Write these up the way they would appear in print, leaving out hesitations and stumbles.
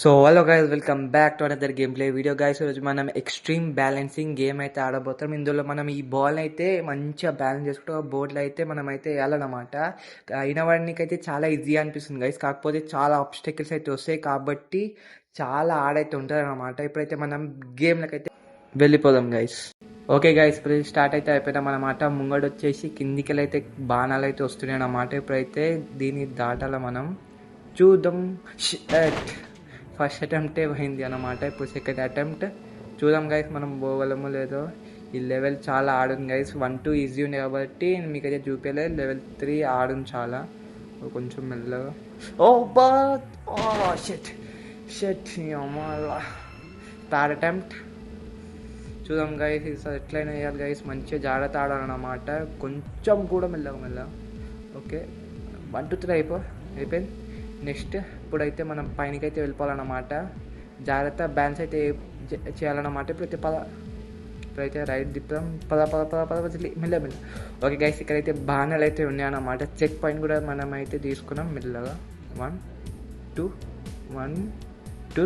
So hello guys, welcome back to another game play video guys. ఈరోజు మనం extreme balancing game అయితే ఆడబోతాం. ఇందులో మనం ఈ బాల్ అయితే మంచిగా బ్యాలెన్స్ చేసుకుంటూ బోర్డులో అయితే మనం అయితే వేయాలన్నమాట. అయిన వాడికి అయితే చాలా ఈజీ అనిపిస్తుంది గైస్, కాకపోతే చాలా ఆబ్స్టెకల్స్ అయితే వస్తాయి కాబట్టి చాలా ఆడైతే ఉంటుంది అనమాట. ఇప్పుడైతే మనం గేమ్లకి అయితే వెళ్ళిపోదాం గైస్. ఓకే గైస్, ఇప్పుడు స్టార్ట్ అయితే అయిపోయినాం అనమాట. ముంగడు వచ్చేసి కిందికి అయితే బాణాలు అయితే వస్తున్నాయి అన్నమాట. ఇప్పుడైతే దీన్ని దాటాల మనం, చూద్దాం. ఫస్ట్ అటెంప్టే పోయింది అన్నమాట. ఇప్పుడు సెకండ్ అటెంప్ట్ చూద్దాం గైస్, మనం పోగలమో లేదో. ఈ లెవెల్ చాలా ఆడుంది గైస్. 1-2 ఈజీ ఉంది కాబట్టి మీకైతే చూపించలేదు. లెవెల్ 3 ఆడుంది చాలా, కొంచెం మెల్లగా. ఓ బా, షెట్ షెట్ అమ్మాలా. థర్డ్ అటెంప్ట్ చూద్దాం గైస్, ఎట్లయినా వేయాలి గైస్. మంచిగా జాగ్రత్త ఆడాలన్నమాట, కొంచెం కూడా మెల్లగా. ఓకే, 1-2 3 అయిపోయింది. నెక్స్ట్ ఇప్పుడైతే మనం పైనకైతే వెళ్ళిపోవాలన్నమాట. జాగ్రత్త బ్యాలెన్స్ అయితే చేయాలన్నమాట. ఇప్పుడైతే రైట్ తిప్పుదాం. పద మెల్ల. ఓకే గైస్, ఇక్కడైతే బాణాలు అయితే ఉన్నాయన్నమాట. చెక్ పాయింట్ కూడా మనం అయితే తీసుకున్నాం మెల్లగా. 1 2 1 2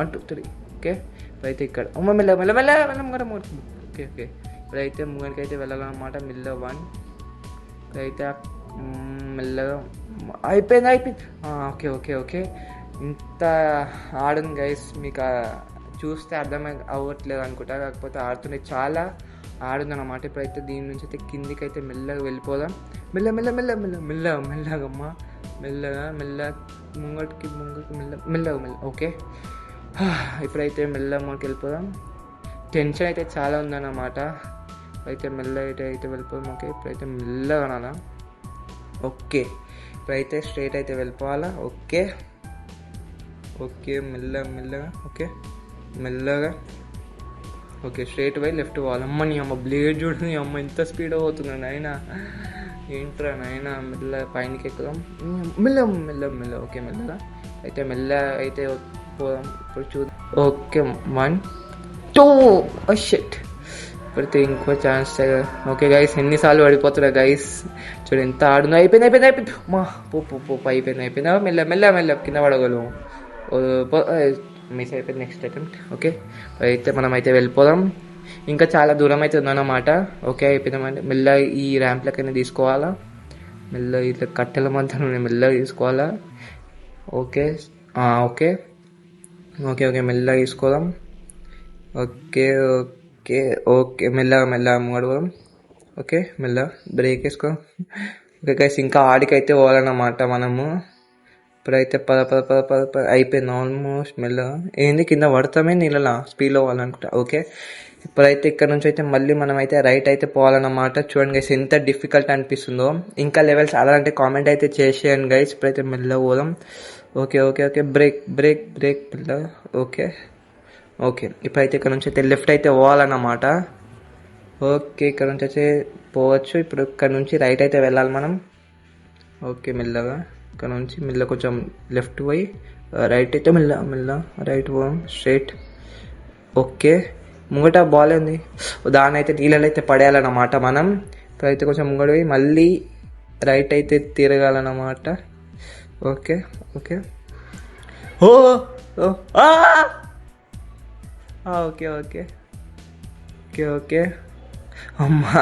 1 2 3. ఓకే, ఇప్పుడైతే ఇక్కడ మెల్ల. ఓకే ఇప్పుడైతే ముంగడికి అయితే వెళ్ళాలన్నమాట. మెల్ల 1. ఇప్పుడైతే మెల్లగా అయిపోయింది. ఓకే ఇంత ఆడుంది గైస్. మీకు చూస్తే అర్థమై అవ్వట్లేదు అనుకుంటా, కాకపోతే ఆడుతుండే చాలా ఆడుంది అనమాట. ఇప్పుడైతే దీని నుంచి అయితే కిందికి అయితే మెల్లగా వెళ్ళిపోదాం. మెల్లగమ్మా, మెల్లగా ముంగటికి మెల్లగా. ఓకే, ఇప్పుడైతే మెల్లగా ముందుకు వెళ్ళిపోదాం. టెన్షన్ అయితే చాలా ఉందన్నమాట. అయితే మెల్లగా అయితే వెళ్ళిపోదాం. ఓకే, ఇప్పుడైతే మెల్లగా అనాలా. ఓకే, ఇప్పుడైతే స్ట్రైట్ అయితే వెళ్ళిపోవాలా. ఓకే మెల్లగా. ఓకే, స్ట్రైట్ పోయి లెఫ్ట్ పోవాలి. నీ అమ్మ బ్లేడ్ చూడండి, అమ్మ ఎంత స్పీడ్ పోతున్నాను నాయన. ఏంట్రా నాయన, మెల్ల పైనకి ఎక్కుదాం. మెల్ల. ఓకే మెల్లగా అయితే అయితే పోదాం. ఇప్పుడు చూద్దాం. ఓకే 1 2 షెట్. ఇప్పుడైతే ఇంకో ఛాన్స్. ఓకే గైస్, ఎన్నిసార్లు పడిపోతున్నా గైస్. చూడు ఎంత ఆడుందో. అయిపోయింది. మా అయిపోయింది. మెల్ల కింద పడగలము. మిస్ అయిపోయింది. Next attempt. ఓకే, అయితే మనం అయితే వెళ్ళిపోదాం. ఇంకా చాలా దూరం అయితే ఉందన్నమాట. ఓకే, అయిపోయిందంటే మెల్ల ఈ ర్యాంప్లకైనా తీసుకోవాలా. మెల్ల ఇట్లా కట్టెల మధ్య మెల్లగా తీసుకోవాలా. ఓకే మెల్లగా తీసుకోదాం. ఓకే మెల్లగా మూడవడం. ఓకే మెల్ల బ్రేక్ వేసుకో. ఓకే గైస్, ఇంకా ఆడికైతే పోవాలన్నమాట మనము. ఇప్పుడైతే పద అయిపోయింది ఆల్మోస్ట్. మెల్లగా ఏంది కింద పడతామే నీళ్ళ స్పీడ్లో పోవాలనుకుంటా. ఓకే, ఇప్పుడైతే ఇక్కడ నుంచి అయితే మళ్ళీ మనం అయితే రైట్ అయితే పోవాలన్నమాట. చూడండి గైస్, ఎంత డిఫికల్ట్ అనిపిస్తుందో. ఇంకా లెవెల్స్ ఆడాలంటే కామెంట్ అయితే చేసేయండి గైస్. ఇప్పుడైతే మెల్లగా పోదాం. ఓకే బ్రేక్ మెల్లగా. ఓకే ఇప్పుడైతే ఇక్కడ నుంచి అయితే లెఫ్ట్ అయితే పోవాలన్నమాట. ఓకే, ఇక్కడ నుంచి అయితే పోవచ్చు. ఇప్పుడు ఇక్కడ నుంచి రైట్ అయితే వెళ్ళాలి మనం. ఓకే మెల్లగా ఇక్కడ నుంచి కొంచెం లెఫ్ట్ పోయి రైట్ అయితే మెల్ల రైట్ పోదాం స్ట్రైట్. ఓకే, ముంగట బాల్ ఉంది, దాన్ని అయితే నీళ్ళలో అయితే పడేయాలన్నమాట మనం. ఇప్పుడైతే కొంచెం ముంగట పోయి మళ్ళీ రైట్ అయితే తిరగాలన్నమాట. ఓకే ఓకే అమ్మా,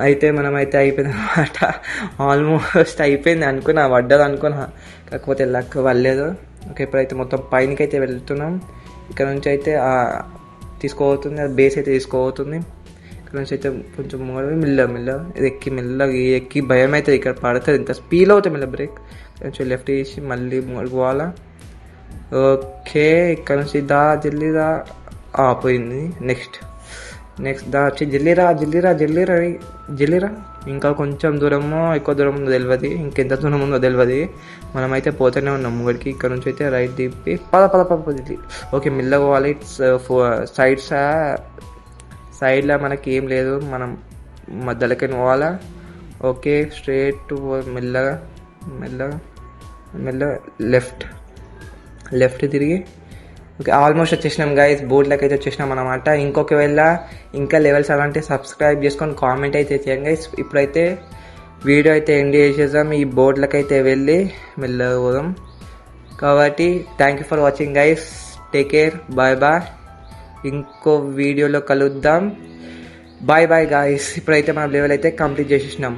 అయితే మనమైతే అయిపోయింది అనమాట. ఆల్మోస్ట్ అయిపోయింది అనుకున్నా, పడ్డది అనుకున్నా, కాకపోతే లక్ వల్లేదు. ఓకే, ఇప్పుడైతే మొత్తం పైనకైతే వెళ్తున్నాం. ఇక్కడ నుంచి అయితే తీసుకోబోతుంది, అది బేస్ అయితే తీసుకోబోతుంది. ఇక్కడ నుంచి అయితే కొంచెం మెల్ల ఇది ఎక్కి భయం అవుతుంది. ఇక్కడ పడుతుంది, ఇంత స్పీడ్ అవుతుంది. మెల్ల బ్రేక్ కొంచెం లెఫ్ట్ చేసి మళ్ళీ పోవాలా. ఓకే, ఇక్కడ నుంచి జల్దీదా పోయింది. నెక్స్ట్ వచ్చి జల్లీరా. ఇంకా కొంచెం దూరమో ఎక్కువ దూరం ఉందో తెలియదు, ఇంకెంత దూరం ఉందో తెలియదు. మనమైతే పోతూనే ఉన్నాం ముంగడికి. ఇక్కడ నుంచి అయితే రైట్ తిప్పి జల్లి. ఓకే మెల్లగా పోవాలి. ఇట్స్ సైడ్లో మనకి ఏం లేదు, మనం మధ్యలోకి పోవాలా. ఓకే, స్ట్రైట్ మెల్లగా లెఫ్ట్ తిరిగి. ఓకే, ఆల్మోస్ట్ వచ్చేసినాం గైస్, బోర్డులోకి అయితే వచ్చేసినాం అనమాట. ఇంకా లెవెల్స్ అలాంటి సబ్స్క్రైబ్ చేసుకొని కామెంట్ అయితే చేయండి గైస్. ఇప్పుడైతే వీడియో అయితే ఎండ్ చేసేద్దాం. ఈ బోర్డులకు అయితే వెళ్ళి మెల్లగా పోదాం. కాబట్టి thank you for watching guys, take care, bye bye. ఇంకో వీడియోలో కలుద్దాం. Bye bye guys. ఇప్పుడైతే మనం లెవెల్ అయితే కంప్లీట్ చేసేసినాం.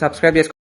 సబ్స్క్రైబ్ చేసుకో.